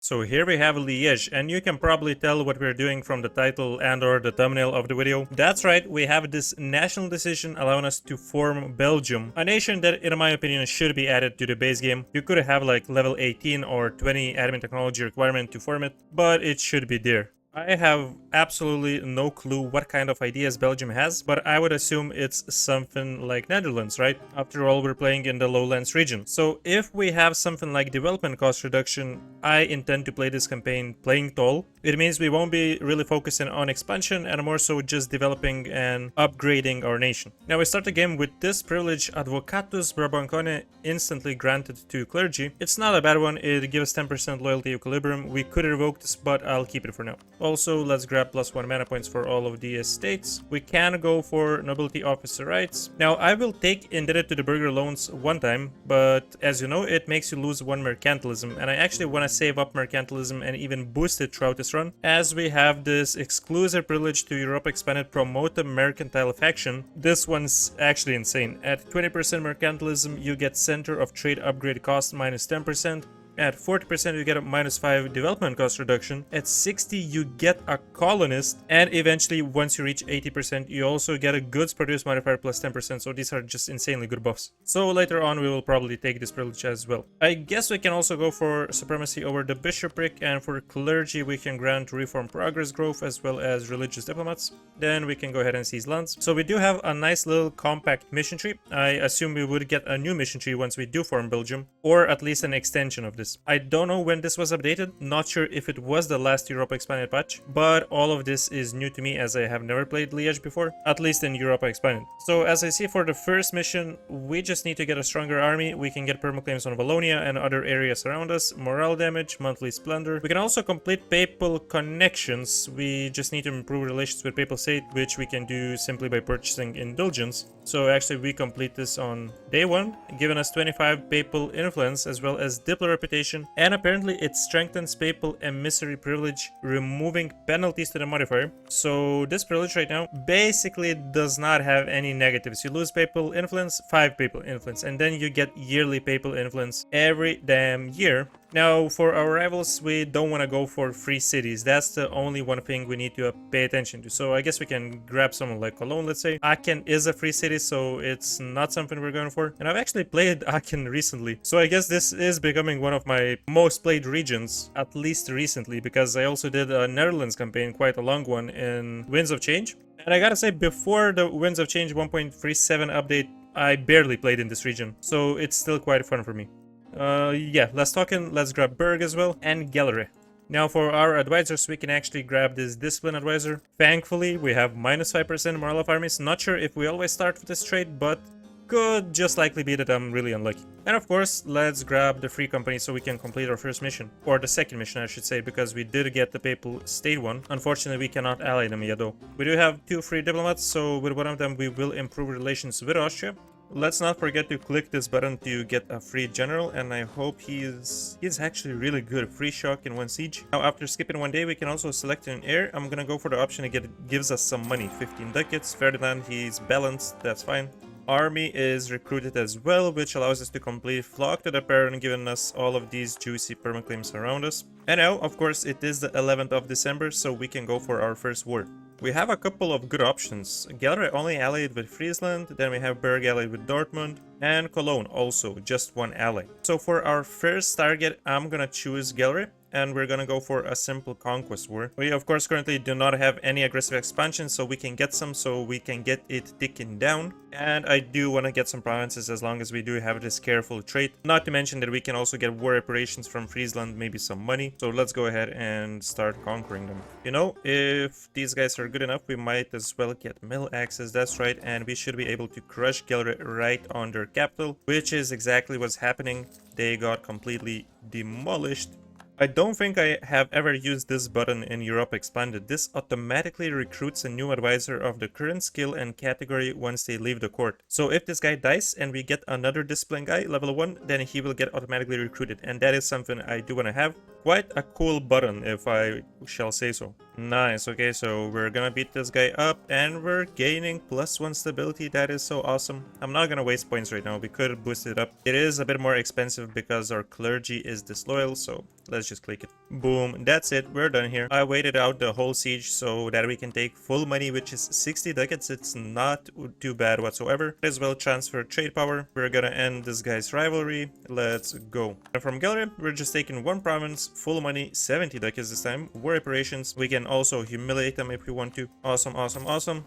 So here we have Liège, and you can probably tell what we're doing from the title and or the thumbnail of the video. That's right, we have this national decision allowing us to form Belgium, a nation that in my opinion should be added to the base game. You could have like level 18 or 20 admin technology requirement to form it, but it should be there. I have absolutely no clue what kind of ideas Belgium has, but I would assume it's something like Netherlands, right? After all, we're playing in the lowlands region. So if we have something like development cost reduction, I intend to play this campaign playing tall. It means we won't be really focusing on expansion and more so just developing and upgrading our nation. Now we start the game with this privilege, Advocatus Brabancone, instantly granted to clergy. It's not a bad one, it gives 10% loyalty equilibrium. We could revoke this, but I'll keep it for now. Also, let's grab +1 mana points for all of the estates. We can go for nobility officer rights. Now, I will take indebted to the burgher loans one time, but as you know, it makes you lose 1 mercantilism, and I actually want to save up mercantilism and even boost it throughout this run, as we have this exclusive privilege to Europa Expanded promote a mercantile faction. This one's actually insane. At 20% mercantilism, you get center of trade upgrade cost minus 10%. At 40% you get a -5 development cost reduction. At 60 you get a colonist, and eventually once you reach 80% you also get a goods produce modifier plus 10%, so these are just insanely good buffs. So later on we will probably take this privilege as well. I guess we can also go for supremacy over the bishopric, and for clergy we can grant reform progress growth as well as religious diplomats. Then we can go ahead and seize lands. So we do have a nice little compact mission tree. I assume we would get a new mission tree once we do form Belgium, or at least an extension of this. I don't know when this was updated, not sure if it was the last Europa Expanded patch, but all of this is new to me as I have never played Liège before, at least in Europa Expanded. So as I see for the first mission, we just need to get a stronger army. We can get permaclaims on Wallonia and other areas around us, morale damage, monthly splendor. We can also complete papal connections. We just need to improve relations with Papal State, which we can do simply by purchasing indulgence. So actually we complete this on day 1, giving us 25 papal influence as well as Diplo reputation, and apparently it strengthens papal emissary privilege, removing penalties to the modifier. So this privilege right now basically does not have any negatives. You lose papal influence, 5 papal influence, and then you get yearly papal influence every damn year. Now, for our rivals, we don't want to go for free cities. That's the only one thing we need to pay attention to. So I guess we can grab someone like Cologne, let's say. Aachen is a free city, so it's not something we're going for. And I've actually played Aachen recently. So I guess this is becoming one of my most played regions, at least recently, because I also did a Netherlands campaign, quite a long one, in Winds of Change. And I gotta say, before the Winds of Change 1.37 update, I barely played in this region. So it's still quite fun for me. Yeah, let's grab Berg as well, and Gallery. Now for our advisors, we can actually grab this discipline advisor. Thankfully, we have -5% morale of armies. Not sure if we always start with this trade, but could just likely be that I'm really unlucky. And of course, let's grab the free company so we can complete our first mission, or the second mission I should say, because we did get the Papal State one. Unfortunately, we cannot ally them yet though. We do have 2 free diplomats, so with one of them we will improve relations with Austria. Let's not forget to click this button to get a free general, and I hope he's actually really good. Free shock in 1 siege. Now after skipping 1 day, we can also select an heir. I'm gonna go for the option to gives us some money, 15 ducats. Ferdinand, he's balanced, that's fine. Army is recruited as well, which allows us to complete Flock to the Baron, giving us all of these juicy permaclaims around us. And now, of course, it is the 11th of December, so we can go for our first war. We have a couple of good options. Gallery only allied with Friesland, then we have Berg allied with Dortmund, and Cologne also, just 1 ally. So for our first target, I'm gonna choose Gallery, and we're gonna go for a simple conquest war. We of course currently do not have any aggressive expansion, so we can get some, so we can get it ticking down. And I do want to get some provinces as long as we do have this careful trait. Not to mention that we can also get war reparations from Friesland, maybe some money. So let's go ahead and start conquering them. You know, if these guys are good enough, we might as well get mill access, that's right, and we should be able to crush Gallery right on their capital, which is exactly what's happening. They got completely demolished. I don't think I have ever used this button in Europa Expanded. This automatically recruits a new advisor of the current skill and category once they leave the court. So if this guy dies and we get another discipline guy, level 1, then he will get automatically recruited. And that is something I do want to have. Quite a cool button, if I shall say so. Nice, okay, so we're gonna beat this guy up, and we're gaining +1 stability. That is so awesome. I'm not gonna waste points right now. We could boost it up. It is a bit more expensive because our clergy is disloyal, so let's just click it. Boom, that's it. We're done here. I waited out the whole siege so that we can take full money, which is 60 ducats. It's not too bad whatsoever. As well, transfer trade power. We're gonna end this guy's rivalry. Let's go. And from Gallery, we're just taking one province, full money, 70 ducats this time. War reparations. We can also humiliate them if we want to. Awesome, awesome, awesome.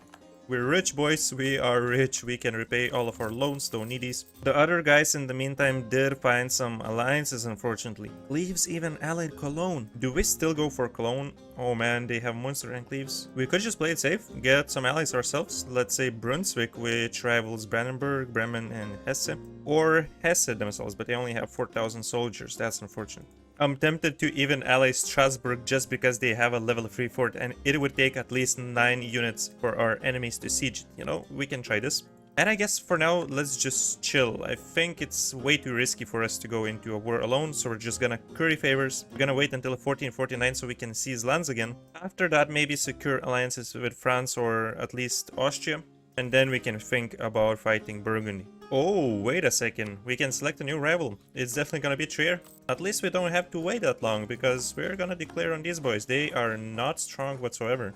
We're rich, boys. We are rich. We can repay all of our loans. Don't need these. The other guys in the meantime did find some alliances, unfortunately. Cleves even allied Cologne. Do we still go for Cologne? Oh man, they have Munster and Cleves. We could just play it safe, get some allies ourselves. Let's say Brunswick, which rivals Brandenburg, Bremen, and Hesse. Or Hesse themselves, but they only have 4,000 soldiers. That's unfortunate. I'm tempted to even ally Strasbourg just because they have a level 3 fort, and it would take at least 9 units for our enemies to siege it. You know, we can try this. And I guess for now, let's just chill. I think it's way too risky for us to go into a war alone, so we're just gonna curry favors. We're gonna wait until 1449 so we can seize lands again. After that, maybe secure alliances with France or at least Austria. And then we can think about fighting Burgundy. Oh, wait a second. We can select a new rival. It's definitely gonna be Trier. At least we don't have to wait that long, because we're gonna declare on these boys. They are not strong whatsoever.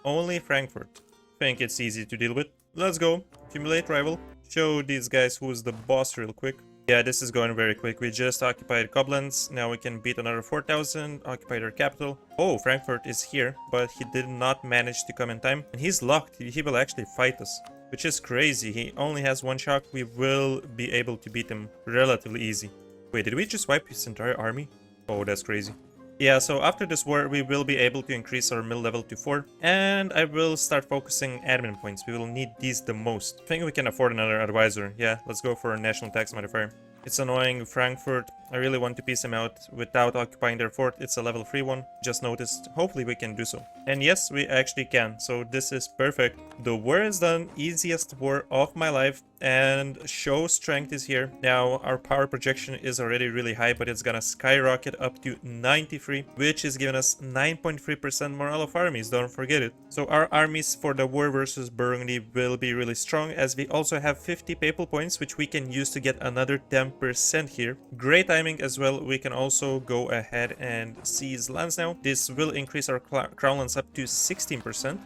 Only Frankfurt. Think it's easy to deal with. Let's go. Accumulate rival. Show these guys who's the boss real quick. Yeah, this is going very quick. We just occupied Koblenz. Now we can beat another 4,000. Occupy their capital. Oh, Frankfurt is here, but he did not manage to come in time. And he's locked. He will actually fight us, which is crazy. He only has one shock. We will be able to beat him relatively easy. Wait, did we just wipe his entire army? Oh, that's crazy. Yeah, so after this war, we will be able to increase our mill level to 4. And I will start focusing admin points. We will need these the most. I think we can afford another advisor. Yeah, let's go for a national tax modifier. It's annoying Frankfurt. I really want to piece him out without occupying their fort. It's a level 3 one. Just noticed. Hopefully we can do so. And yes, we actually can. So this is perfect. The war is done. Easiest war of my life. And show strength is here. Now our power projection is already really high, but it's gonna skyrocket up to 93, which is giving us 9.3% morale of armies. Don't forget it. So our armies for the war versus Burgundy will be really strong, as we also have 50 papal points, which we can use to get another 10% here. Great timing as well. We can also go ahead and seize lands now. This will increase our crown lands up to 16%.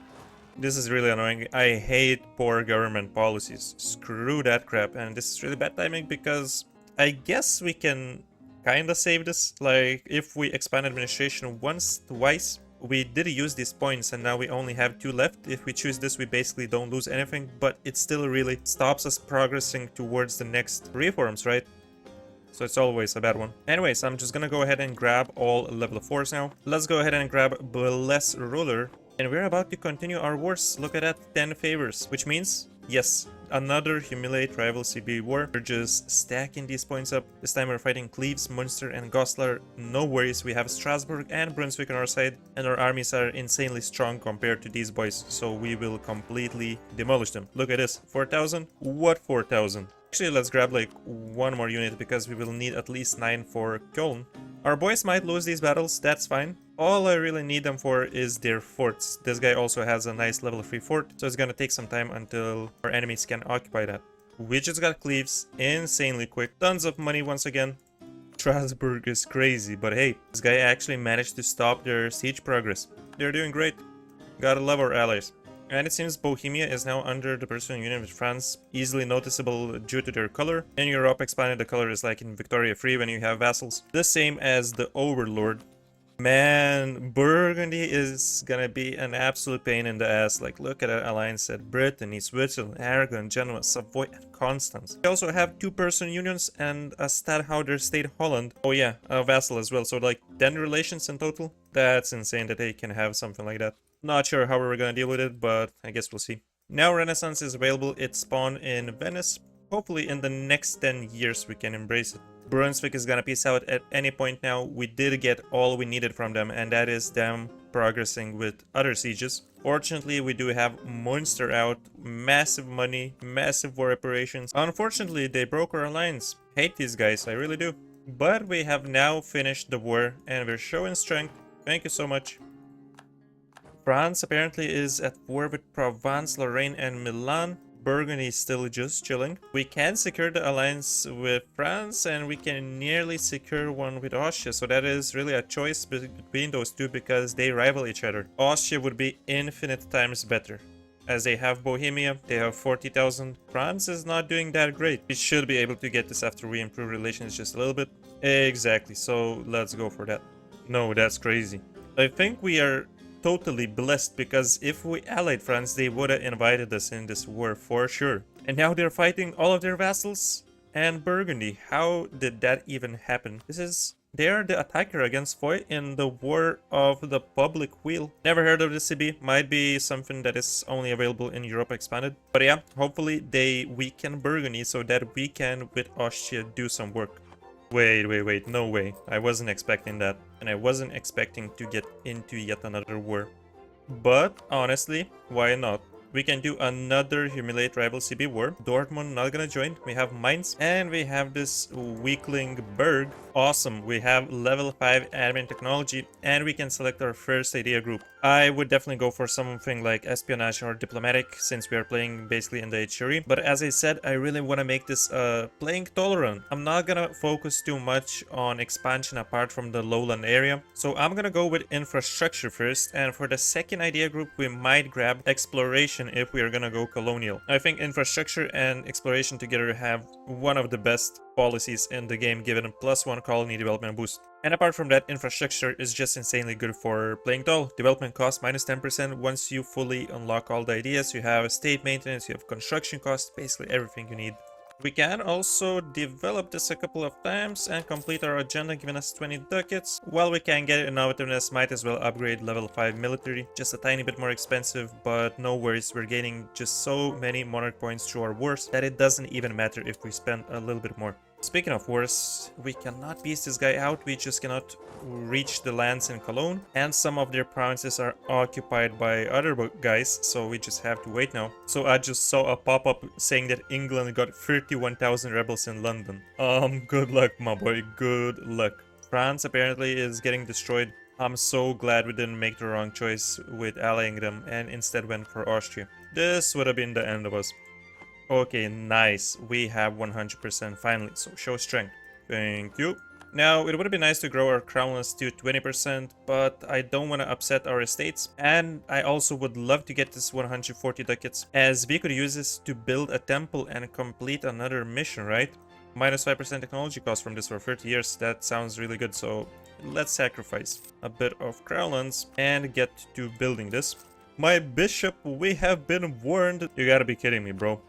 This is really annoying. I hate poor government policies. Screw that crap. And this is really bad timing because I guess we can kind of save this. Like, if we expand administration once, twice, we did use these points and now we only have 2 left. If we choose this, we basically don't lose anything, but it still really stops us progressing towards the next reforms, right? So it's always a bad one. Anyways, I'm just gonna go ahead and grab all level 4s now. Let's go ahead and grab Bless Ruler. And we're about to continue our wars. Look at that, 10 favors, which means, yes, another humiliate rival CB war. We're just stacking these points up. This time we're fighting Cleves, Munster, and Goslar. No worries, we have Strasbourg and Brunswick on our side, and our armies are insanely strong compared to these boys, so we will completely demolish them. Look at this, 4,000? What 4,000? Actually, let's grab like one more unit because we will need at least 9 for Cologne. Our boys might lose these battles, that's fine. All I really need them for is their forts. This guy also has a nice level 3 fort, so it's gonna take some time until our enemies can occupy that. We just got Cleves, insanely quick, tons of money once again. Strasbourg is crazy, but hey, this guy actually managed to stop their siege progress. They're doing great. Gotta love our allies. And it seems Bohemia is now under the personal union with France, easily noticeable due to their color. In Europe, expanded the color is like in Victoria Free when you have vassals. The same as the Overlord. Man, Burgundy is gonna be an absolute pain in the ass. Like, look at that alliance at Brittany, Switzerland, Aragon, Genoa, Savoy, and Constance. We also have 2 personal unions and a stadtholder state Holland. Oh yeah, a vassal as well. So like 10 relations in total. That's insane that they can have something like that. Not sure how we're gonna deal with it, but I guess we'll see. Now Renaissance is available. It spawned in Venice. Hopefully in the next 10 years we can embrace it. Brunswick is gonna peace out at any point now. We did get all we needed from them, and that is them progressing with other sieges. Fortunately, we do have Munster out. Massive money, massive war reparations. Unfortunately, they broke our alliance. Hate these guys, I really do. But we have now finished the war and we're showing strength. Thank you so much. France apparently is at war with Provence, Lorraine, and Milan. Burgundy is still just chilling. We can secure the alliance with France and we can nearly secure one with Austria. So that is really a choice between those two because they rival each other. Austria would be infinite times better, as they have Bohemia, they have 40,000. France is not doing that great. We should be able to get this after we improve relations just a little bit. Exactly, so let's go for that. No, that's crazy. I think we are totally blessed because if we allied France, they would have invited us in this war for sure. And now they're fighting all of their vassals and Burgundy. How did that even happen? They are the attacker against Foy in the War of the Public Wheel. Never heard of this CB. Might be something that is only available in Europe expanded. But yeah, hopefully they weaken Burgundy so that we can, with Austria, do some work. Wait, no way. I wasn't expecting that. And I wasn't expecting to get into yet another war. But honestly, why not? We can do another Humiliate Rival CB war. Dortmund not gonna join. We have Mainz. And we have this weakling Berg. Awesome. We have level 5 admin technology. And we can select our first idea group. I would definitely go for something like espionage or diplomatic since we are playing basically in the HRE. But as I said, I really want to make this playing tolerant. I'm not gonna focus too much on expansion apart from the lowland area. So I'm gonna go with infrastructure first. And for the second idea group, we might grab exploration if we are gonna go colonial. I think infrastructure and exploration together have one of the best policies in the game, given a +1 colony development boost. And apart from that, infrastructure is just insanely good for playing tall. Development cost -10%. Once you fully unlock all the ideas, you have state maintenance, you have construction costs, basically everything you need. We can also develop this a couple of times and complete our agenda, giving us 20 ducats. While we can get innovativeness, might as well upgrade level 5 military. Just a tiny bit more expensive, but no worries, we're gaining just so many monarch points through our wars that it doesn't even matter if we spend a little bit more. Speaking of wars, we cannot piece this guy out, we just cannot reach the lands in Cologne, and some of their provinces are occupied by other guys, so we just have to wait now. So I just saw a pop-up saying that England got 31,000 rebels in London. Good luck, my boy, good luck. France apparently is getting destroyed. I'm so glad we didn't make the wrong choice with allying them and instead went for Austria. This would have been the end of us. Okay, nice. We have 100% finally, so show strength. Thank you. Now, it would be nice to grow our crownless to 20%, but I don't want to upset our estates. And I also would love to get this 140 ducats, as we could use this to build a temple and complete another mission, right? -5% technology cost from this for 30 years. That sounds really good, so let's sacrifice a bit of crownlands and get to building this. My bishop, we have been warned. You gotta be kidding me, bro.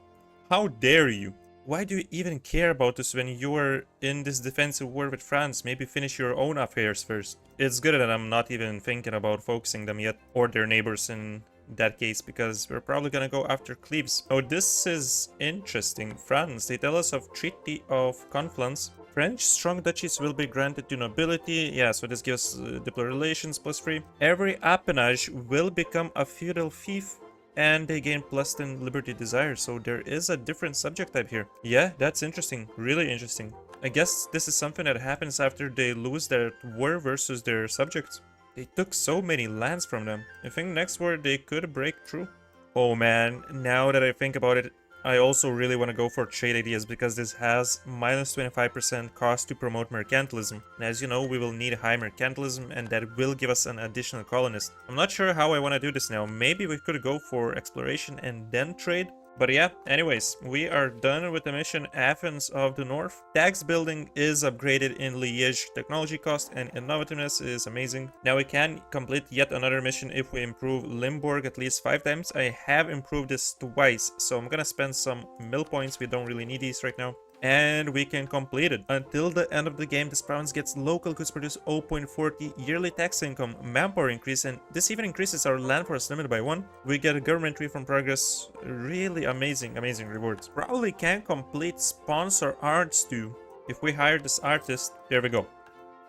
How dare you? Why do you even care about this when you are in this defensive war with France? Maybe finish your own affairs first. It's good that I'm not even thinking about focusing them yet, or their neighbors in that case, because we're probably gonna go after Cleves. Oh, this is interesting. France, they tell us of Treaty of Confluence. French strong duchies will be granted to nobility. Yeah, so this gives diplomatic relations +3. Every appanage will become a feudal fief. And they gain +10 liberty desire, so there is a different subject type here. Yeah, that's interesting. Really interesting. I guess this is something that happens after they lose their war versus their subjects. They took so many lands from them. I think next war they could break through. Oh man, now that I think about it, I also really want to go for trade ideas because this has -25% cost to promote mercantilism. And as you know, we will need high mercantilism and that will give us an additional colonist. I'm not sure how I want to do this now. Maybe we could go for exploration and then trade. But yeah, anyways, we are done with the mission Athens of the North. Tax building is upgraded in Liège. Technology cost and innovativeness is amazing. Now we can complete yet another mission if we improve Limburg at least 5 times. I have improved this twice, so I'm gonna spend some mill points. We don't really need these right now. And we can complete it. Until the end of the game, this province gets local goods produce 0.40 yearly tax income, manpower increase, and this even increases our land force limit by 1. We get a government reform progress. Really amazing rewards. Probably can complete sponsor arts too. If we hire this artist, there we go.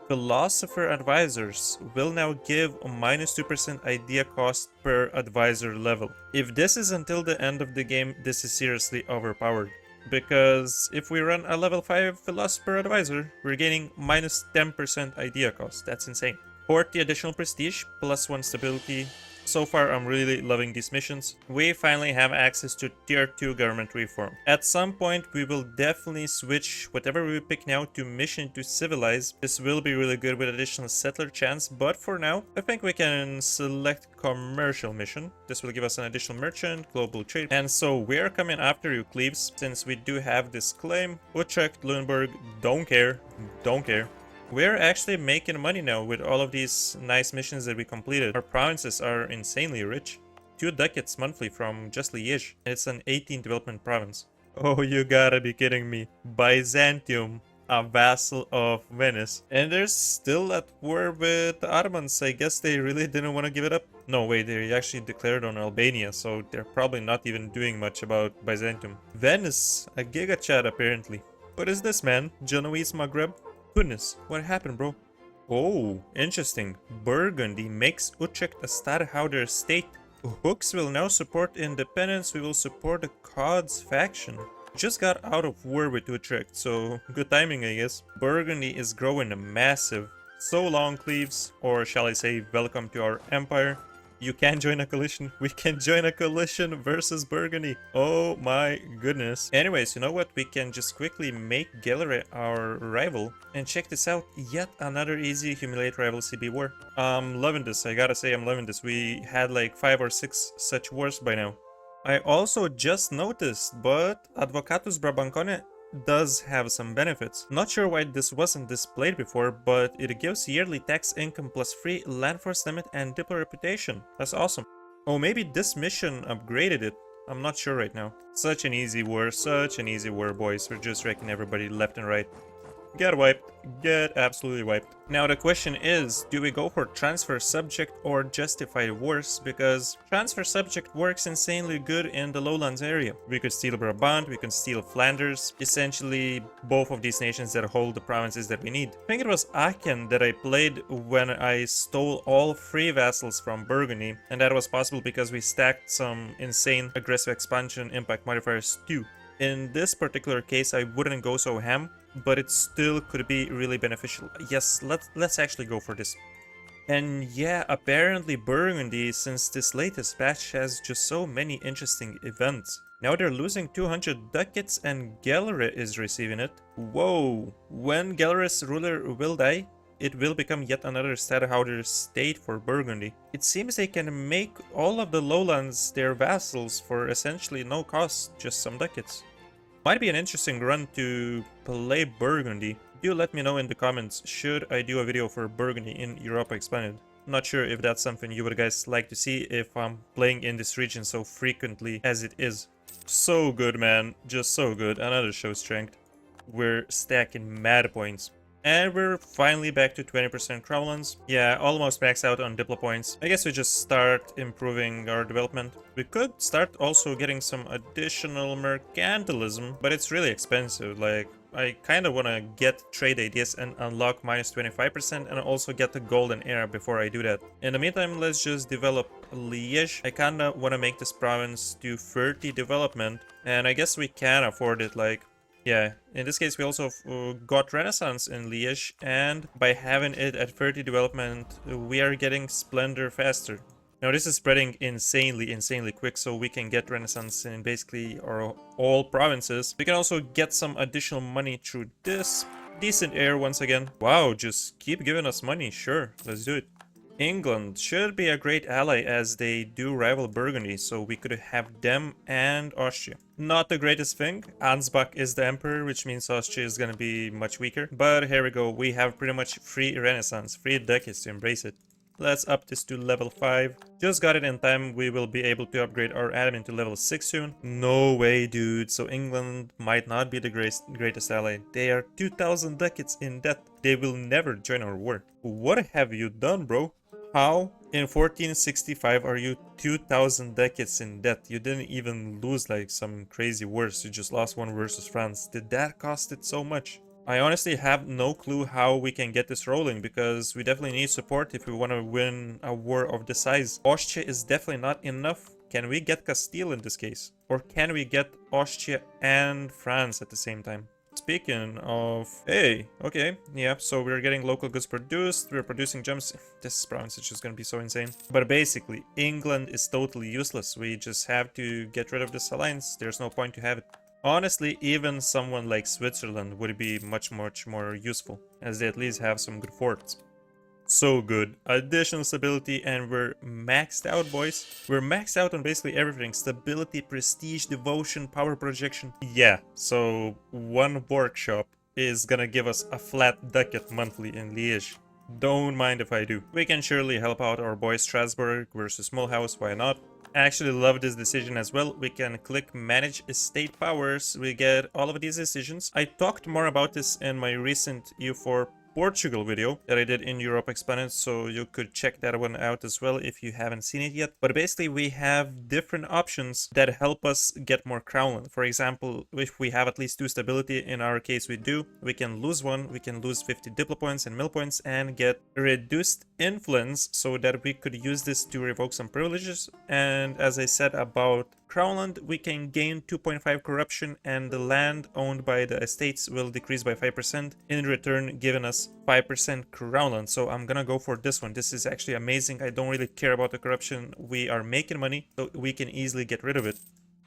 Philosopher advisors will now give a -2% idea cost per advisor level. If this is until the end of the game, this is seriously overpowered. Because if we run a level 5 Philosopher Advisor, we're gaining minus 10% idea cost. That's insane. 40 additional prestige, plus 1 stability. So far, I'm really loving these missions. We finally have access to tier 2 government reform. At some point, we will definitely switch whatever we pick now to mission to civilize. This will be really good with additional settler chance, but for now, I think we can select commercial mission. This will give us an additional merchant, global trade. And so we're coming after you, Cleves, since we do have this claim. Utrecht, Lunenburg, don't care. We're actually making money now with all of these nice missions that we completed. Our provinces are insanely rich. 2 ducats monthly from just Liège. And it's an 18 development province. Oh, you gotta be kidding me. Byzantium, a vassal of Venice. And they're still at war with the Ottomans. I guess they really didn't want to give it up. No, wait, they actually declared on Albania, so they're probably not even doing much about Byzantium. Venice, a giga chat apparently. What is this, man? Genoese Maghreb? Goodness, what happened, bro? Oh, interesting. Burgundy makes Utrecht a stadhouder state. Hooks will now support independence. We will support the Cods faction. Just got out of war with Utrecht, so good timing, I guess. Burgundy is growing massive. So long, Cleves, or shall I say, welcome to our empire. You can join a coalition. We can join a coalition versus Burgundy. Oh my goodness. Anyways, you know what? We can just quickly make Gelre our rival. And check this out. Yet another easy humiliate rival CB war. I'm loving this. I gotta say I'm loving this. We had like 5 or 6 such wars by now. I also just noticed, but Advocatus Brabancone does have some benefits. Not sure why this wasn't displayed before, but it gives yearly tax income plus free land force limit and diplo reputation. That's awesome. Oh, maybe this mission upgraded it. I'm not sure right now. Such an easy war, boys. We're just wrecking everybody left and right. Get wiped. Get absolutely wiped. Now the question is, do we go for transfer subject or justified wars? Because transfer subject works insanely good in the lowlands area. We could steal Brabant, we can steal Flanders. Essentially both of these nations that hold the provinces that we need. I think it was Aachen that I played when I stole all 3 vassals from Burgundy. And that was possible because we stacked some insane aggressive expansion impact modifiers too. In this particular case, I wouldn't go so ham, but it still could be really beneficial. Yes, let's actually go for this. And yeah, apparently Burgundy, since this latest patch, has just so many interesting events. Now they're losing 200 ducats and Gelre is receiving it. Whoa! When Gelre's ruler will die, it will become yet another stadhouder state for Burgundy. It seems they can make all of the lowlands their vassals for essentially no cost, just some ducats. Might be an interesting run to play Burgundy. Do let me know in the comments, should I do a video for Burgundy in Europa Expanded? Not sure if that's something you would guys like to see if I'm playing in this region so frequently as it is. So good, man. Just so good. Another show strength. We're stacking mad points. And we're finally back to 20% Crowlands. Yeah, almost maxed out on Diplo points. I guess we just start improving our development. We could start also getting some additional mercantilism, but it's really expensive. Like, I kind of want to get trade ideas and unlock minus 25% and also get the golden era before I do that. In the meantime, let's just develop Liège. I kind of want to make this province do 30 development, and I guess we can afford it. Like, yeah, in this case we also got Renaissance in Liège, and by having it at 30 development, we are getting Splendor faster. Now this is spreading insanely quick, so we can get Renaissance in basically all provinces. We can also get some additional money through this. Decent air once again. Wow, just keep giving us money, sure, let's do it. England should be a great ally as they do rival Burgundy, so we could have them and Austria. Not the greatest thing. Ansbach is the emperor, which means Austria is gonna be much weaker. But here we go, we have pretty much free Renaissance, free decades to embrace it. Let's up this to level 5. Just got it in time, we will be able to upgrade our admin to level 6 soon. No way, dude. So England might not be the greatest ally. They are 2000 ducats in debt. They will never join our war. What have you done, bro? How in 1465 are you 2000 ducats in debt? You didn't even lose like some crazy wars. You just lost one versus France. Did that cost it so much? I honestly have no clue how we can get this rolling, because we definitely need support if we want to win a war of this size. Austria is definitely not enough Can we get Castile in this case? Or can we get Austria and France at the same time? Speaking of... Hey, okay, yeah, so we're getting local goods produced, we're producing gems. This province is just gonna be so insane. But basically, England is totally useless. We just have to get rid of this alliance. There's no point to have it. Honestly, even someone like Switzerland would be much more useful, as they at least have some good forts. So good. Additional stability, and we're maxed out, boys. We're maxed out on basically everything. Stability, prestige, devotion, power projection. Yeah, so one workshop is gonna give us a flat ducat monthly in Liège. Don't mind if I do. We can surely help out our boy Strasbourg versus Mulhouse, why not? I actually love this decision as well. We can click manage estate powers. We get all of these decisions. I talked more about this in my recent EU4 Portugal video that I did in Europe Explained, so you could check that one out as well if you haven't seen it yet. But basically we have different options that help us get more crownland. For example, if we have at least 2 stability, in our case we do, we can lose 1, we can lose 50 diplo points and mill points and get reduced influence so that we could use this to revoke some privileges. And as I said about Crownland, we can gain 2.5 corruption, and the land owned by the estates will decrease by 5%, in return giving us 5% Crownland. So I'm gonna go for this one. This is actually amazing. I don't really care about the corruption. We are making money, so we can easily get rid of it.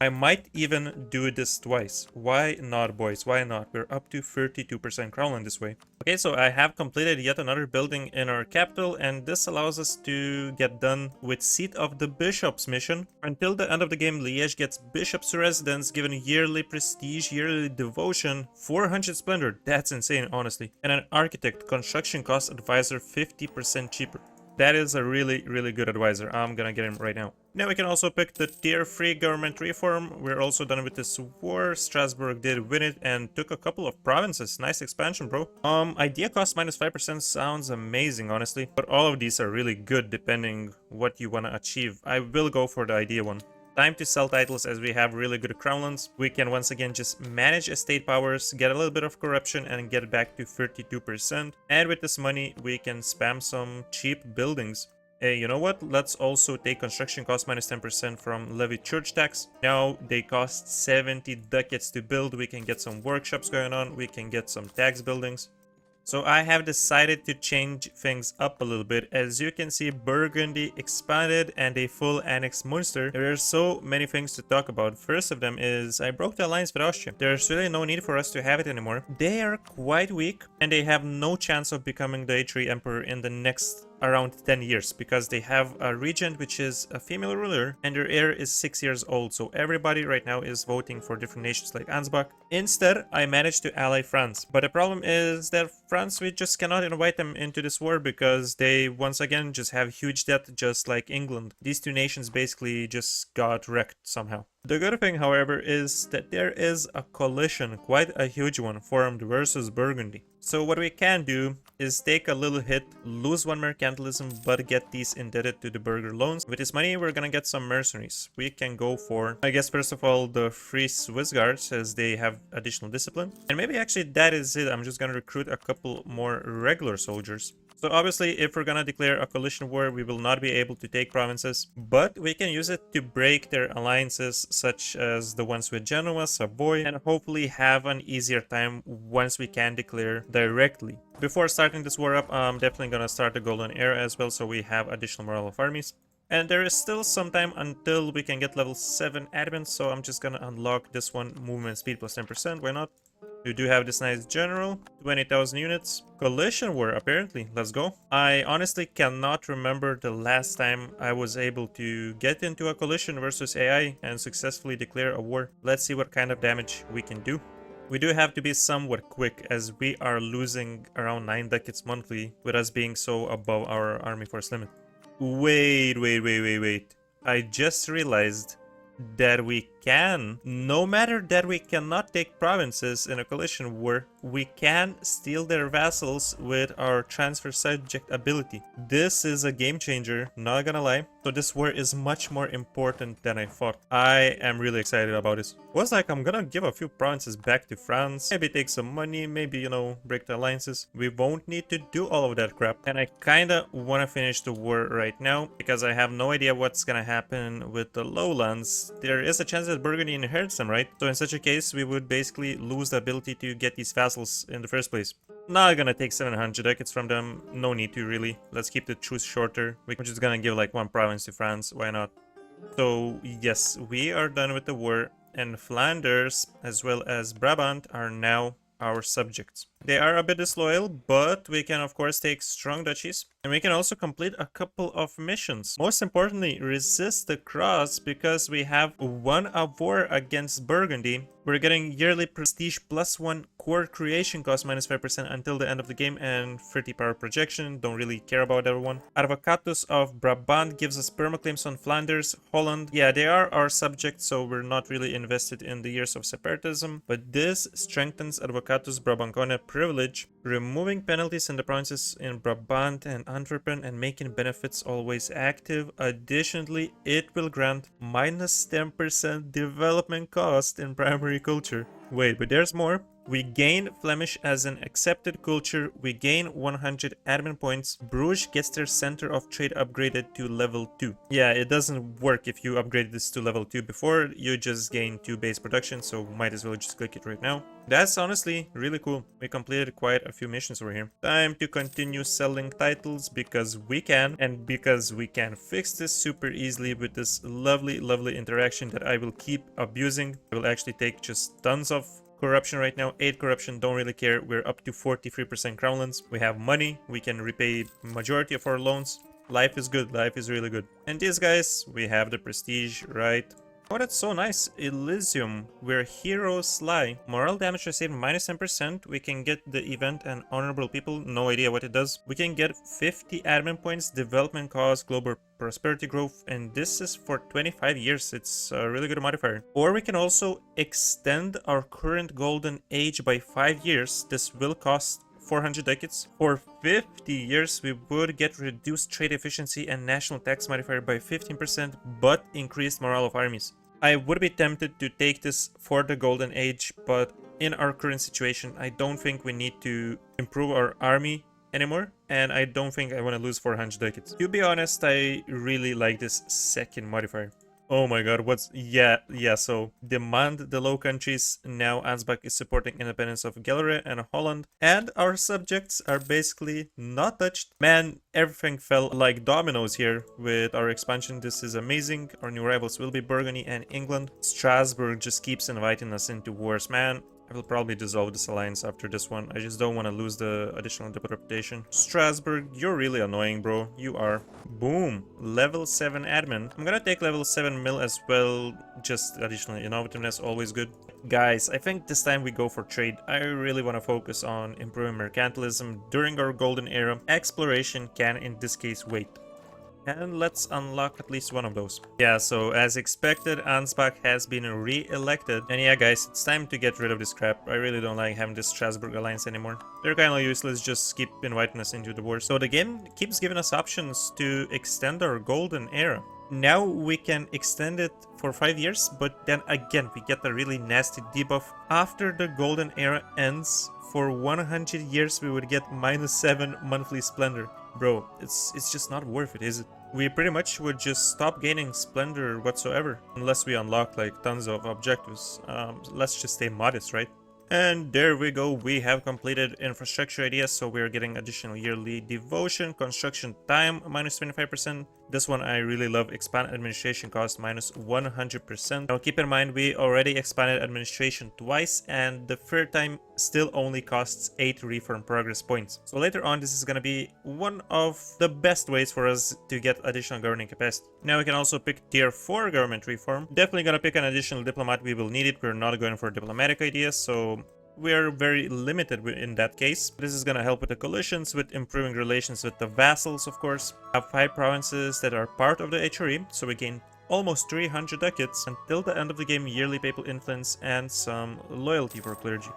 I might even do this twice. Why not, boys? Why not? We're up to 32% Crownland this way. Okay, so I have completed yet another building in our capital, and this allows us to get done with Seat of the Bishops mission. Until the end of the game, Liège gets Bishop's residence, given yearly prestige, yearly devotion, 400 splendor. That's insane, honestly. And an architect, construction cost advisor 50% cheaper. That is a really good advisor. I'm gonna get him right now. Now we can also pick the tier 3 government reform. We're also done with this war. Strasbourg did win it and took a couple of provinces. Nice expansion, bro. Idea cost minus 5% sounds amazing, honestly. But all of these are really good depending what you want to achieve. I will go for the idea one. Time to sell titles, as we have really good crownlands. We can once again just manage estate powers, get a little bit of corruption, and get it back to 32%. And with this money, we can spam some cheap buildings. Hey, you know what? Let's also take construction cost minus 10% from levy church tax. Now they cost 70 ducats to build. We can get some workshops going on. We can get some tax buildings. So I have decided to change things up a little bit. As you can see, Burgundy expanded and a full annex Munster. There are so many things to talk about. First of them is I broke the alliance with Austria. There's really no need for us to have it anymore. They are quite weak and they have no chance of becoming the A3 emperor in the next around 10 years, because they have a regent which is a female ruler and their heir is 6 years old. So everybody right now is voting for different nations like Ansbach. Instead, I managed to ally France, but the problem is that France, we just cannot invite them into this war because they once again just have huge debt, just like England. These two nations basically just got wrecked somehow. The good thing, however, is that there is a coalition, quite a huge one, formed versus Burgundy. So what we can do is take a little hit, lose 1 mercantilism, but get these indebted to the burgher loans. With this money, we're gonna get some mercenaries. We can go for, I guess, first of all, the free Swiss guards, as they have additional discipline. And maybe actually that is it. I'm just gonna recruit a couple more regular soldiers. So obviously, if we're gonna declare a coalition war, we will not be able to take provinces, but we can use it to break their alliances, such as the ones with Genoa, Savoy, and hopefully have an easier time once we can declare directly. Before starting this war up, I'm definitely gonna start the Golden Era as well, so we have additional morale of armies. And there is still some time until we can get level 7 admins, so I'm just gonna unlock this one, movement speed plus 10%, why not? We do have this nice general, 20,000 units. Coalition war, apparently. Let's go. I honestly cannot remember the last time I was able to get into a coalition versus AI and successfully declare a war. Let's see what kind of damage we can do. We do have to be somewhat quick, as we are losing around 9 ducats monthly with us being so above our army force limit. Wait. I just realized that we can, no matter that we cannot take provinces in a coalition war, we can steal their vassals with our transfer subject ability. This is a game changer, not gonna lie. So this war is much more important than I thought. I am really excited about this. Was like, I'm gonna give a few provinces back to France, maybe take some money, maybe, you know, break the alliances. We won't need to do all of that crap. And I kinda wanna finish the war right now because I have no idea what's gonna happen with the lowlands. There is a chance that Burgundy inherits them, right? So in such a case, we would basically lose the ability to get these vassals in the first place. Not gonna take 700 ducats from them, no need to really. Let's keep the truce shorter. We're just gonna give like one province to France, why not? So yes, we are done with the war, and Flanders as well as Brabant are now our subjects. They are a bit disloyal, but we can of course take strong duchies, and we can also complete a couple of missions. Most importantly, resist the cross, because we have won a war against Burgundy. We're getting yearly prestige +1 core creation cost -5% until the end of the game, and 30 power projection. Don't really care about that one. Advocatus of Brabant gives us permaclaims on Flanders. Holland, yeah, they are our subjects, so we're not really invested in the years of separatism, but this strengthens Advocatus Brabanconne privilege, removing penalties in the provinces in Brabant and Antwerpen and making benefits always active. Additionally, it will grant -10% development cost in primary culture. Wait, but there's more. We gain Flemish as an accepted culture. We gain 100 admin points. Bruges gets their center of trade upgraded to level 2. Yeah, it doesn't work if you upgrade this to level 2 before. You just gain 2 base production, so might as well just click it right now. That's honestly really cool. We completed quite a few missions over here. Time to continue selling titles because we can, and because we can fix this super easily with this lovely interaction that I will keep abusing. I will actually take just tons of corruption right now. 8 corruption, don't really care. We're up to 43% crownlands. We have money, we can repay majority of our loans. Life is good, life is really good. And these guys, we have the prestige, right? Oh, that's so nice. Elysium, where heroes lie. Morale damage received -10%. We can get the event and honorable people. No idea what it does. We can get 50 admin points, development cost, global prosperity growth, and this is for 25 years. It's a really good modifier. Or we can also extend our current golden age by 5 years. This will cost 400 ducats. For 50 years, we would get reduced trade efficiency and national tax modifier by 15%, but increased morale of armies. I would be tempted to take this for the golden age, but in our current situation, I don't think we need to improve our army anymore, and I don't think I want to lose 400 ducats. To be honest, I really like this second modifier. Oh my god, yeah, so demand the Low Countries. Now Ansbach is supporting independence of Gelre and Holland, and our subjects are basically not touched. Man, everything fell like dominoes here with our expansion. This is amazing. Our new rivals will be Burgundy and England. Strasbourg just keeps inviting us into wars, man. I will probably dissolve this alliance after this one. I just don't want to lose the additional diplomat reputation. Strasbourg, you're really annoying, bro. You are. Boom. Level 7 admin. I'm gonna take level 7 mill as well. Just additional innovativeness, always good. Guys, I think this time we go for trade. I really want to focus on improving mercantilism during our golden era. Exploration can, in this case, wait. And let's unlock at least one of those. Yeah, so as expected, Ansbach has been re-elected. And yeah, guys, it's time to get rid of this crap. I really don't like having this Strasbourg alliance anymore. They're kind of useless, just keep inviting us into the war. So the game keeps giving us options to extend our golden era. Now we can extend it for 5 years, but then again, we get a really nasty debuff. After the golden era ends, for 100 years, we would get -7 monthly splendor. Bro, it's just not worth it, is it? We pretty much would just stop gaining splendor whatsoever, unless we unlock like tons of objectives. Let's just stay modest, right? And there we go, we have completed infrastructure ideas, so we're getting additional yearly devotion, construction time -25%. This one I really love, expand administration cost -100%. Now keep in mind we already expanded administration twice, and the third time still only costs 8 reform progress points. So later on this is gonna be one of the best ways for us to get additional governing capacity. Now we can also pick tier 4 government reform. Definitely gonna pick an additional diplomat, we will need it. We're not going for diplomatic ideas, so we are very limited in that case. This is going to help with the coalitions, with improving relations with the vassals, of course. We have 5 provinces that are part of the HRE, so we gain almost 300 ducats until the end of the game, yearly papal influence, and some loyalty for clergy.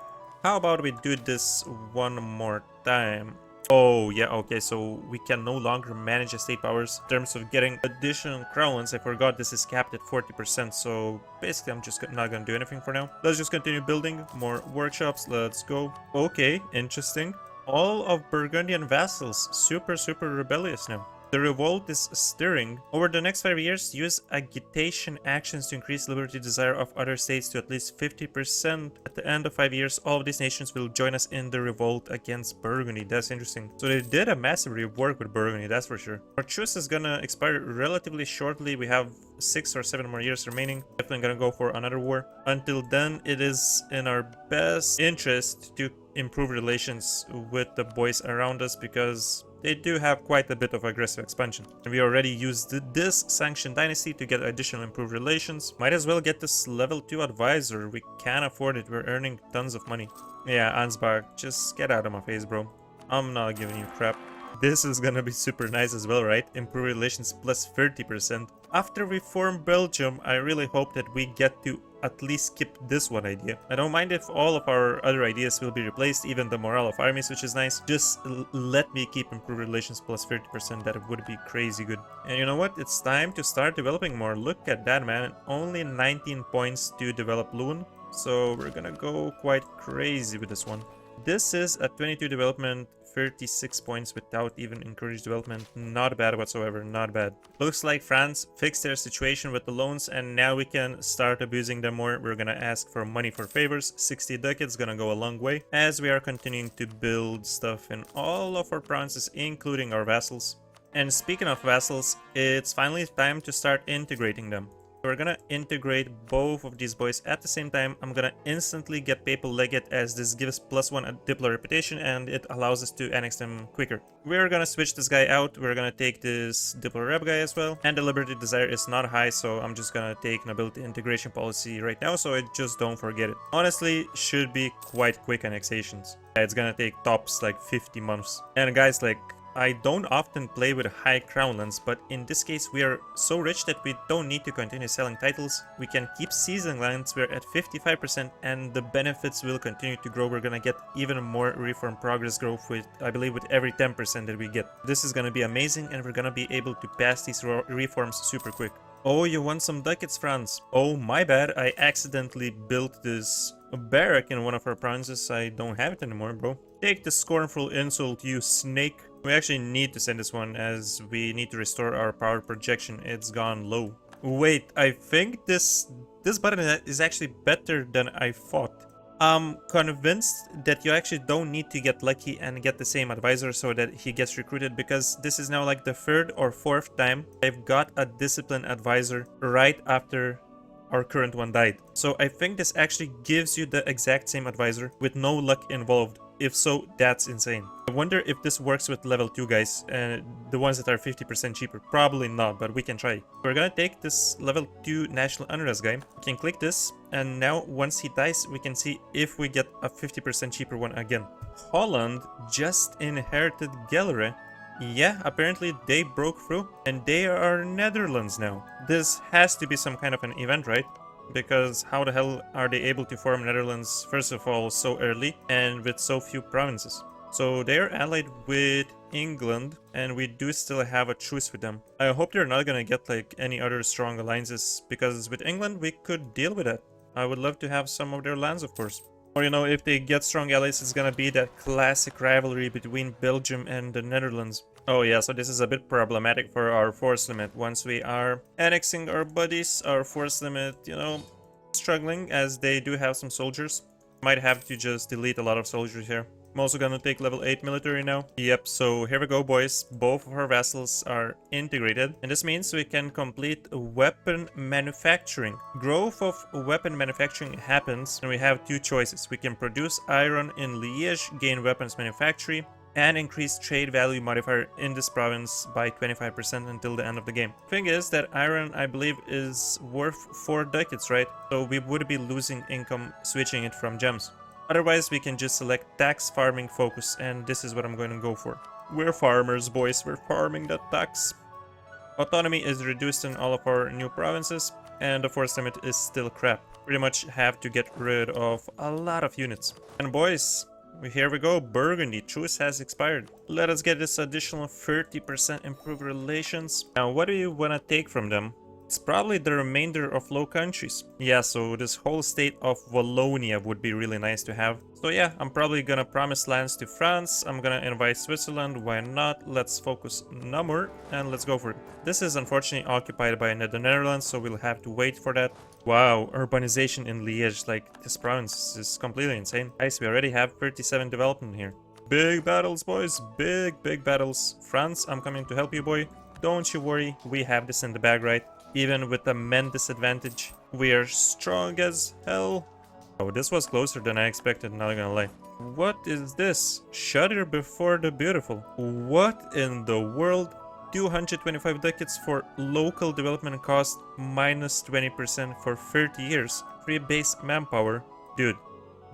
How about we do this one more time? Oh, yeah, okay, so we can no longer manage estate powers in terms of getting additional crownlands. I forgot this is capped at 40%, so basically I'm just not gonna do anything for now. Let's just continue building more workshops. Let's go. Okay, interesting. All of Burgundian vassals super rebellious now. The revolt is stirring. Over the next 5 years, use agitation actions to increase liberty desire of other states to at least 50%. At the end of 5 years, all of these nations will join us in the revolt against Burgundy. That's interesting. So they did a massive rework with Burgundy, that's for sure. Our truce is gonna expire relatively shortly. We have 6 or 7 more years remaining. Definitely gonna go for another war. Until then, it is in our best interest to improve relations with the boys around us because they do have quite a bit of aggressive expansion. And we already used this sanctioned dynasty to get additional improved relations. Might as well get this level 2 advisor. We can afford it. We're earning tons of money. Yeah, Ansbach, just get out of my face, bro. I'm not giving you crap. This is gonna be super nice as well, right? Improve relations plus 30%. After we form Belgium, I really hope that we get to at least keep this one idea. I don't mind if all of our other ideas will be replaced, even the morale of armies, which is nice. Just let me keep improved relations plus 30%. That would be crazy good. And you know what? It's time to start developing more. Look at that, man. Only 19 points to develop Loon. So we're gonna go quite crazy with this one. This is a 22 development, 36 points without even encouraged development. Not bad whatsoever, not bad. Looks like France fixed their situation with the loans and now we can start abusing them more. We're gonna ask for money for favors. 60 ducats gonna go a long way as we are continuing to build stuff in all of our provinces, including our vassals. And speaking of vassals, it's finally time to start integrating them. We're gonna integrate both of these boys at the same time. I'm gonna instantly get Papal Legate as this gives +1 a diplo reputation and it allows us to annex them quicker. We're gonna switch this guy out. We're gonna take this diplo rep guy as well. And the liberty desire is not high, so I'm just gonna take nobility integration policy right now so I just don't forget it. Honestly, should be quite quick annexations. It's gonna take tops like 50 months. And guys, like, I don't often play with high crownlands, but in this case we are so rich that we don't need to continue selling titles. We can keep seizing lands. We're at 55% and the benefits will continue to grow. We're gonna get even more reform progress growth with, I believe, with every 10% that we get. This is gonna be amazing and we're gonna be able to pass these reforms super quick. Oh, you want some ducats, France? Oh, my bad. I accidentally built this barrack in one of our provinces. I don't have it anymore, bro. Take the scornful insult, you snake. We actually need to send this one as we need to restore our power projection. It's gone low. Wait, I think this button is actually better than I thought. I'm convinced that you actually don't need to get lucky and get the same advisor so that he gets recruited, because this is now like the 3rd or 4th time I've got a discipline advisor right after our current one died. So I think this actually gives you the exact same advisor with no luck involved. If so, that's insane. I wonder if this works with level 2 guys, the ones that are 50% cheaper. Probably not, but we can try. We're gonna take this level 2 national unrest guy. We can click this, and now once he dies, we can see if we get a 50% cheaper one again. Holland just inherited Gelre. Yeah, apparently they broke through, and they are Netherlands now. This has to be some kind of an event, right? Because how the hell are they able to form Netherlands, first of all, so early and with so few provinces? So they are allied with England and we do still have a truce with them. I hope they're not gonna get like any other strong alliances, because with England we could deal with that. I would love to have some of their lands, of course. Or, you know, if they get strong allies, it's gonna be that classic rivalry between Belgium and the Netherlands. Oh yeah, so this is a bit problematic for our force limit. Once we are annexing our buddies, our force limit, you know, struggling, as they do have some soldiers. Might have to just delete a lot of soldiers here. I'm also gonna take level 8 military now. Yep, so here we go, boys. Both of our vassals are integrated, and this means we can complete weapon manufacturing. Growth of weapon manufacturing happens, and we have 2 choices. We can produce iron in Liège, gain weapons manufacturing, and increase trade value modifier in this province by 25% until the end of the game. Thing is that iron, I believe, is worth 4 ducats, right? So we would be losing income switching it from gems. Otherwise, we can just select tax farming focus, and this is what I'm going to go for. We're farmers, boys. We're farming that tax. Autonomy is reduced in all of our new provinces, and the force limit is still crap. Pretty much have to get rid of a lot of units. And boys, here we go. Burgundy truce has expired. Let us get this additional 30% improved relations. Now, what do you want to take from them? It's probably the remainder of Low Countries. Yeah, so this whole state of Wallonia would be really nice to have. So yeah, I'm probably gonna promise lands to France. I'm gonna invite Switzerland. Why not? Let's focus Namur and let's go for it. This is unfortunately occupied by the Netherlands, so we'll have to wait for that. Wow, urbanization in Liège, like this province is completely insane. Guys, we already have 37 development here. Big battles, boys. Big battles. France, I'm coming to help you, boy. Don't you worry, we have this in the bag, right? Even with the men disadvantage, we are strong as hell. Oh, this was closer than I expected, not gonna lie. What is this? Shudder before the beautiful. What in the world? 225 ducats for local development cost minus 20% for 30 years. Free base manpower. Dude,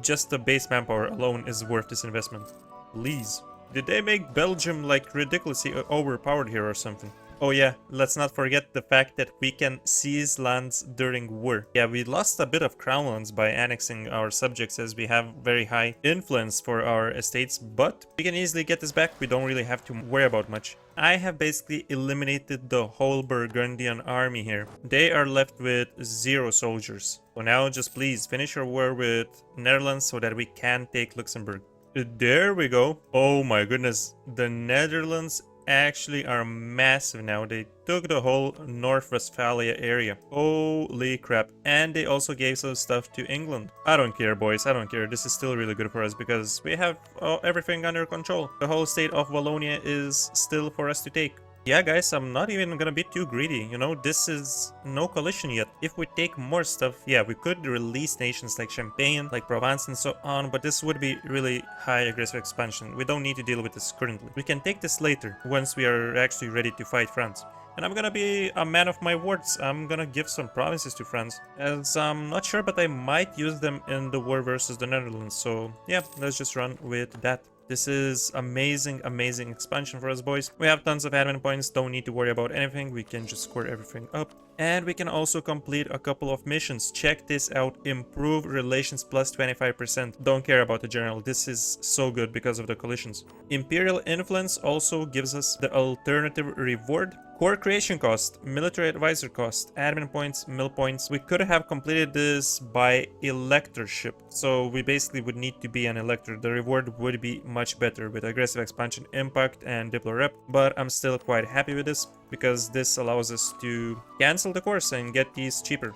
just the base manpower alone is worth this investment. Please. Did they make Belgium like ridiculously overpowered here or something? Oh yeah, let's not forget the fact that we can seize lands during war. Yeah, we lost a bit of crown lands by annexing our subjects as we have very high influence for our estates, but we can easily get this back. We don't really have to worry about much. I have basically eliminated the whole Burgundian army here. They are left with 0 soldiers. So now just please finish your war with Netherlands so that we can take Luxembourg. There we go. Oh my goodness, the Netherlands actually are massive now. They took the whole North Westphalia area. Holy crap. And they also gave some stuff to England. I don't care, boys. I don't care. This is still really good for us because we have everything under control. The whole state of Wallonia is still for us to take. Yeah, guys, I'm not even gonna be too greedy, you know, this is no coalition yet. If we take more stuff, yeah, we could release nations like Champagne, like Provence and so on, but this would be really high aggressive expansion. We don't need to deal with this currently. We can take this later, once we are actually ready to fight France. And I'm gonna be a man of my words. I'm gonna give some provinces to France, as I'm not sure, but I might use them in the war versus the Netherlands. So yeah, let's just run with that. This is amazing expansion for us, boys. We have tons of admin points, don't need to worry about anything. We can just score everything up. And we can also complete a couple of missions. Check this out. Improve relations plus 25%. Don't care about the general. This is so good because of the coalitions. Imperial influence also gives us the alternative reward. Core creation cost, military advisor cost, admin points, mill points. We could have completed this by electorship. So we basically would need to be an elector. The reward would be much better with aggressive expansion impact and Diplo rep. But I'm still quite happy with this because this allows us to cancel the course and get these cheaper.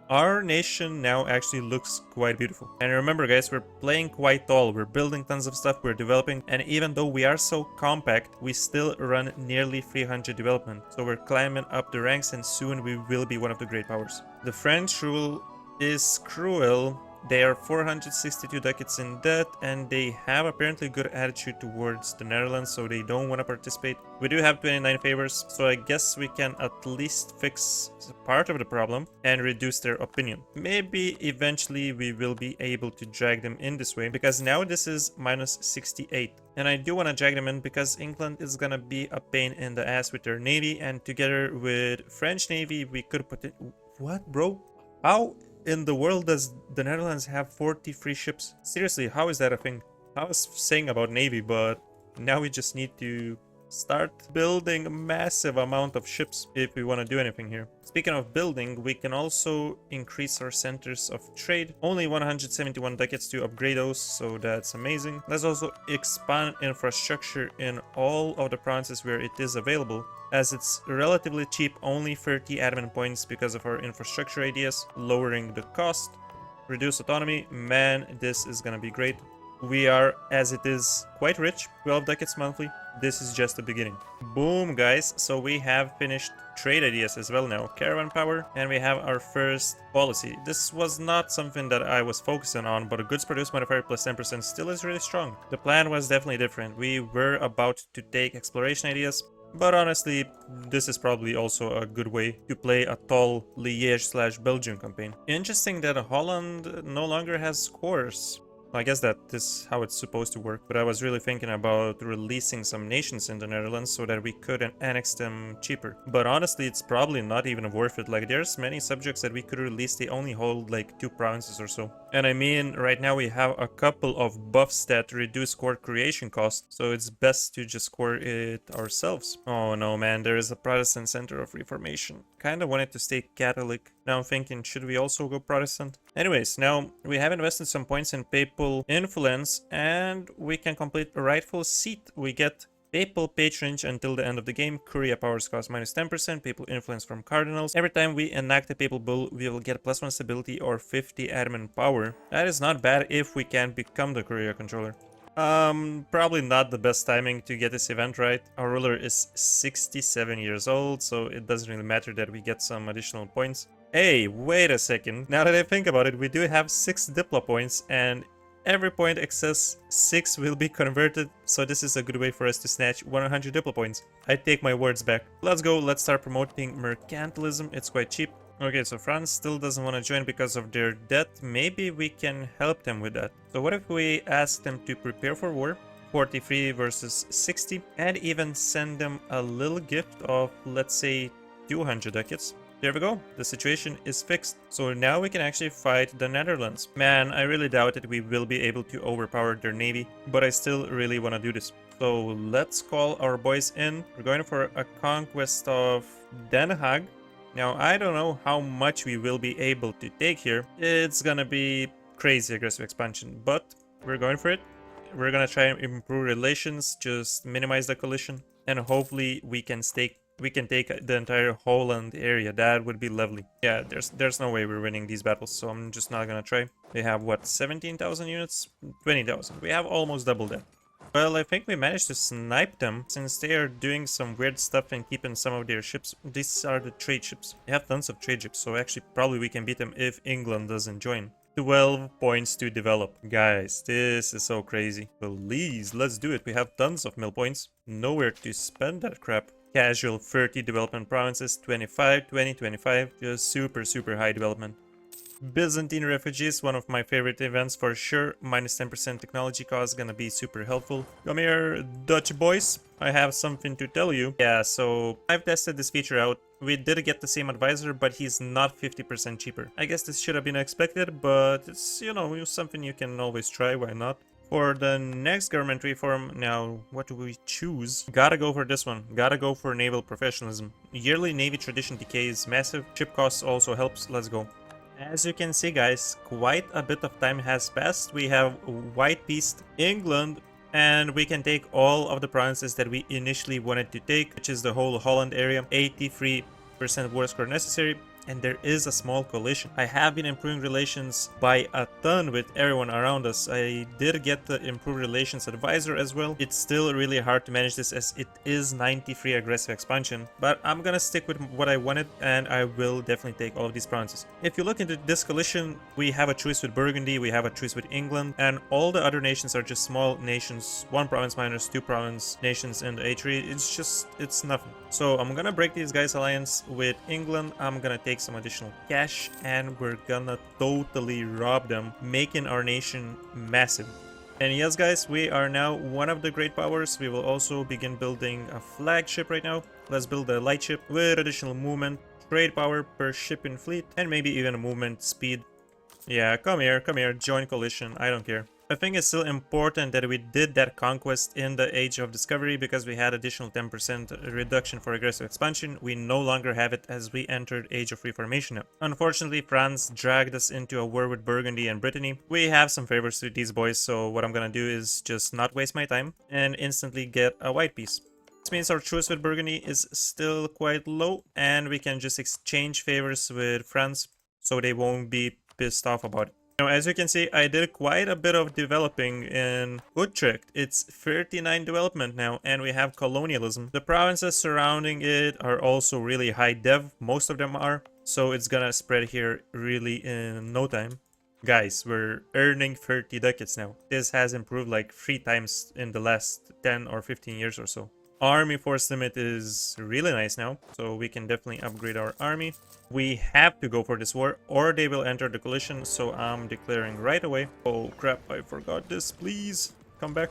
Our nation now actually looks quite beautiful. And remember, guys, we're playing quite tall. We're building tons of stuff, we're developing. And even though we are so compact, we still run nearly 300 development. So we're climbing up the ranks and soon we will be one of the great powers. The French rule is cruel. They are 462 ducats in debt and they have apparently good attitude towards the Netherlands, so they don't want to participate. We do have 29 favors, so I guess we can at least fix part of the problem and reduce their opinion. Maybe eventually we will be able to drag them in this way, because now this is minus 68. And I do want to drag them in because England is gonna be a pain in the ass with their navy, and together with French navy we could put it... What, bro? How in the world does the Netherlands have 43 ships? Seriously, how is that a thing? I was saying about navy, but now we just need to start building a massive amount of ships if we want to do anything here. Speaking of building, we can also increase our centers of trade. Only 171 ducats to upgrade those, so that's amazing. Let's also expand infrastructure in all of the provinces where it is available, as it's relatively cheap, only 30 admin points because of our infrastructure ideas, lowering the cost, reduce autonomy. Man, this is gonna be great. We are, as it is, quite rich, 12 ducats monthly. This is just the beginning. Boom, guys. So we have finished trade ideas as well now. Caravan power, and we have our first policy. This was not something that I was focusing on, but a goods produced modifier plus 10% still is really strong. The plan was definitely different. We were about to take exploration ideas, but honestly, this is probably also a good way to play a tall Liège/Belgium campaign. Interesting that Holland no longer has cores. I guess that is how it's supposed to work, but I was really thinking about releasing some nations in the Netherlands so that we could annex them cheaper. But honestly, it's probably not even worth it. Like, there's many subjects that we could release, they only hold like 2 provinces or so. And I mean, right now we have a couple of buffs that reduce core creation cost, so it's best to just core it ourselves. Oh no, man, there is a Protestant Center of Reformation. Kinda wanted to stay Catholic. Now I'm thinking, should we also go Protestant? Anyways, now we have invested some points in papal influence and we can complete a rightful seat. We get papal patronage until the end of the game. Curia powers cost minus 10%. Papal influence from cardinals. Every time we enact a papal bull, we will get +1 stability or 50 admin power. That is not bad if we can become the Curia controller. Probably not the best timing to get this event right. Our ruler is 67 years old, so it doesn't really matter that we get some additional points. Hey, wait a second. Now that I think about it, we do have 6 Diplo points, and every point excess 6 will be converted, so this is a good way for us to snatch 100 Diplo points. I take my words back. Let's go, let's start promoting mercantilism. It's quite cheap. Okay, so France still doesn't want to join because of their debt. Maybe we can help them with that. So what if we ask them to prepare for war? 43 versus 60, and even send them a little gift of, let's say, 200 ducats. There we go, the situation is fixed. So now we can actually fight the Netherlands. Man, I really doubt that we will be able to overpower their navy, but I still really want to do this. So let's call our boys in. We're going for a conquest of Den Haag. Now, I don't know how much we will be able to take here. It's gonna be crazy aggressive expansion, but we're going for it. We're gonna try and improve relations, just minimize the collision, and hopefully we can take the entire Holland area. That would be lovely. Yeah, there's no way we're winning these battles, so I'm just not gonna try. They have what, 17,000 units? 20,000. We have almost double that. Well, I think we managed to snipe them, since they are doing some weird stuff and keeping some of their ships. These are the trade ships. They have tons of trade ships, so actually probably we can beat them if England doesn't join. 12 points to develop. Guys, this is so crazy. Please, let's do it. We have tons of mill points. Nowhere to spend that crap. Casual 30 development provinces, 25, 20, 25. Just super high development. Byzantine refugees, one of my favorite events for sure. Minus 10% technology cost, gonna be super helpful. Come here, Dutch boys. I have something to tell you. Yeah, so I've tested this feature out. We did get the same advisor, but he's not 50% cheaper. I guess this should have been expected, but it's, you know, something you can always try, why not? For the next government reform, now, what do we choose? Gotta go for this one. Gotta go for naval professionalism. Yearly navy tradition decay is massive. Ship costs also helps. Let's go. As you can see, guys, quite a bit of time has passed. We have white peace England, and we can take all of the provinces that we initially wanted to take, which is the whole Holland area. 83% war score necessary, and there is a small coalition. I have been improving relations by a ton with everyone around us. I did get the improved relations advisor as well. It's still really hard to manage this as it is 93 aggressive expansion, but I'm gonna stick with what I wanted, and I will definitely take all of these provinces. If you look into this coalition, we have a truce with Burgundy, we have a truce with England, and all the other nations are just small nations, 1 province minors, 2 province nations in the A3. It's nothing. So I'm gonna break these guys' alliance with England. I'm gonna take some additional cash, and we're gonna totally rob them, making our nation massive. And yes, guys, we are now one of the great powers. We will also begin building a flagship right now. Let's build a light ship with additional movement, trade power per ship in fleet, and maybe even a movement speed. Yeah, come here, join coalition, I don't care. I think it's still important that we did that conquest in the Age of Discovery because we had additional 10% reduction for aggressive expansion. We no longer have it as we entered Age of Reformation now. Unfortunately, France dragged us into a war with Burgundy and Brittany. We have some favors with these boys, so what I'm gonna do is just not waste my time and instantly get a white piece. This means our truce with Burgundy is still quite low, and we can just exchange favors with France so they won't be pissed off about it. Now, as you can see, I did quite a bit of developing in Utrecht. It's 39 development now, and we have colonialism. The provinces surrounding it are also really high dev. Most of them are. So it's gonna spread here really in no time. Guys, we're earning 30 ducats now. This has improved like 3 times in the last 10 or 15 years or so. Army force limit is really nice now, so we can definitely upgrade our army. We have to go for this war or they will enter the coalition, so I'm declaring right away. Oh crap, I forgot this. Please come back.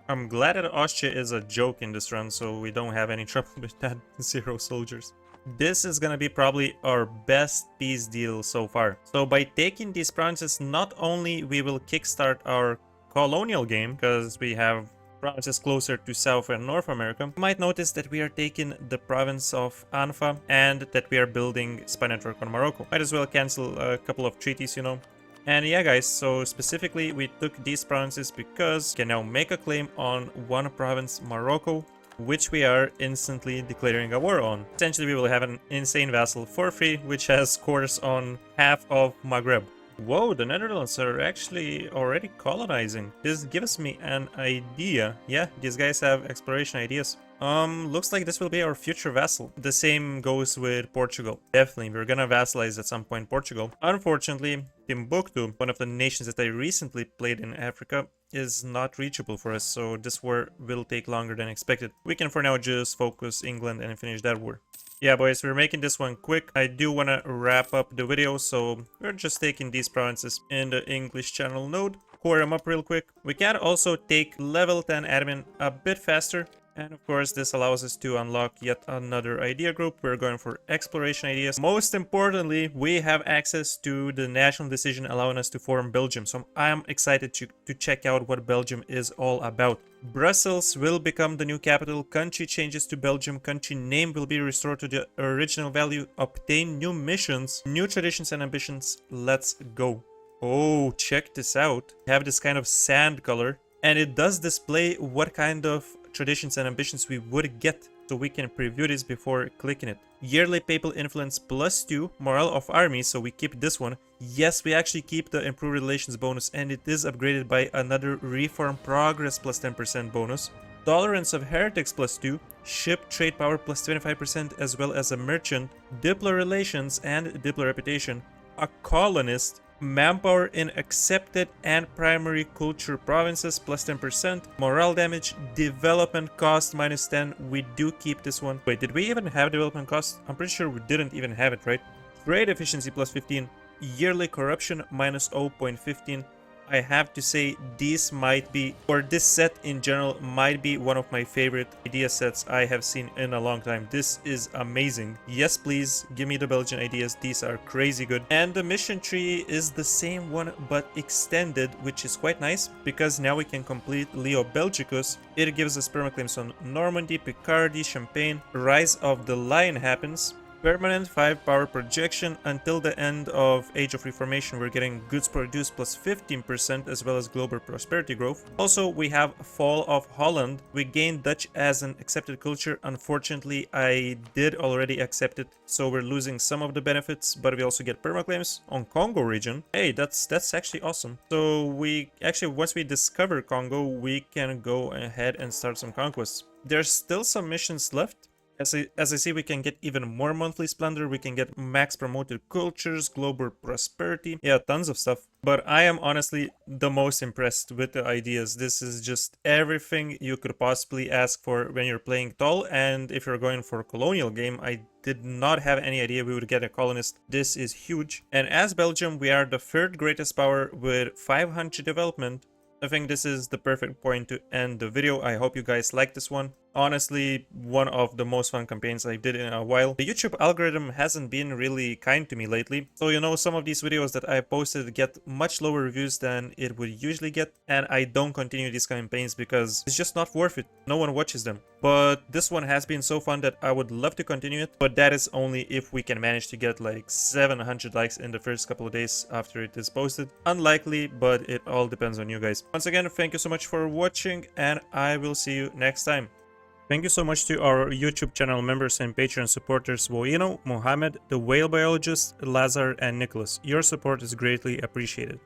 I'm glad that Austria is a joke in this run, so we don't have any trouble with that. 0 soldiers. This is gonna be probably our best peace deal so far. So by taking these provinces, not only we will kickstart our colonial game, because we have provinces closer to South and North America. You might notice that we are taking the province of Anfa and that we are building spy network on Morocco. Might as well cancel a couple of treaties, you know. And yeah guys, so specifically we took these provinces because we can now make a claim on one province, Morocco, which we are instantly declaring a war on. Essentially we will have an insane vassal for free, which has scores on half of Maghreb. Whoa, the Netherlands are actually already colonizing. This gives me an idea. Yeah, these guys have exploration ideas. Looks like this will be our future vassal. The same goes with Portugal. Definitely, we're gonna vassalize at some point Portugal. Unfortunately, Timbuktu, one of the nations that I recently played in Africa, is not reachable for us, so this war will take longer than expected. We can for now just focus England and finish that war. Yeah, boys, we're making this one quick. I do want to wrap up the video, so we're just taking these provinces in the English channel node. Core them up real quick. We can also take level 10 admin a bit faster. And of course, this allows us to unlock yet another idea group. We're going for exploration ideas. Most importantly, we have access to the national decision allowing us to form Belgium. So I'm excited to check out what Belgium is all about. Brussels will become the new capital. Country changes to Belgium. Country name will be restored to the original value. Obtain new missions, new traditions and ambitions. Let's go. Oh, check this out. We have this kind of sand color. And it does display what kind of traditions and ambitions we would get, so we can preview this before clicking it. Yearly papal influence +2, morale of armies, so we keep this one. Yes, we actually keep the improved relations bonus, and it is upgraded by another reform progress +10% bonus. Tolerance of heretics +2, ship trade power +25%, as well as a merchant, diplo relations and diplo reputation, a colonist, manpower in accepted and primary culture provinces +10%, morale damage, development cost -10. We do keep this one. Wait, did we even have development cost? I'm pretty sure we didn't even have it, right? Trade efficiency +15, yearly corruption -0.15. I have to say these might be, or this set in general might be one of my favorite idea sets I have seen in a long time. This is amazing. Yes, please give me the Belgian ideas. These are crazy good. And the mission tree is the same one but extended, which is quite nice because now we can complete Leo Belgicus. It gives us permaclaims on Normandy, Picardy, Champagne. Rise of the Lion happens. Permanent 5 power projection until the end of Age of Reformation. We're getting goods produced +15% as well as global prosperity growth. Also, we have Fall of Holland. We gain Dutch as an accepted culture. Unfortunately, I did already accept it, so we're losing some of the benefits, but we also get permaclaims on Congo region. Hey, that's actually awesome. So we actually, once we discover Congo, we can go ahead and start some conquests. There's still some missions left. As I see, we can get even more monthly splendor. We can get max promoted cultures, global prosperity. Yeah, tons of stuff. But I am honestly the most impressed with the ideas. This is just everything you could possibly ask for when you're playing Tall. And if you're going for a colonial game, I did not have any idea we would get a colonist. This is huge. And as Belgium, we are the third greatest power with 500 development. I think this is the perfect point to end the video. I hope you guys like this one. Honestly, one of the most fun campaigns I did in a while. The YouTube algorithm hasn't been really kind to me lately. So, you know, some of these videos that I posted get much lower reviews than it would usually get. And I don't continue these campaigns because it's just not worth it. No one watches them. But this one has been so fun that I would love to continue it. But that is only if we can manage to get like 700 likes in the first couple of days after it is posted. Unlikely, but it all depends on you guys. Once again, thank you so much for watching and I will see you next time. Thank you so much to our YouTube channel members and Patreon supporters Woeno, Muhammed, the Whale Biologist, Lazar, and Nikolas. Your support is greatly appreciated.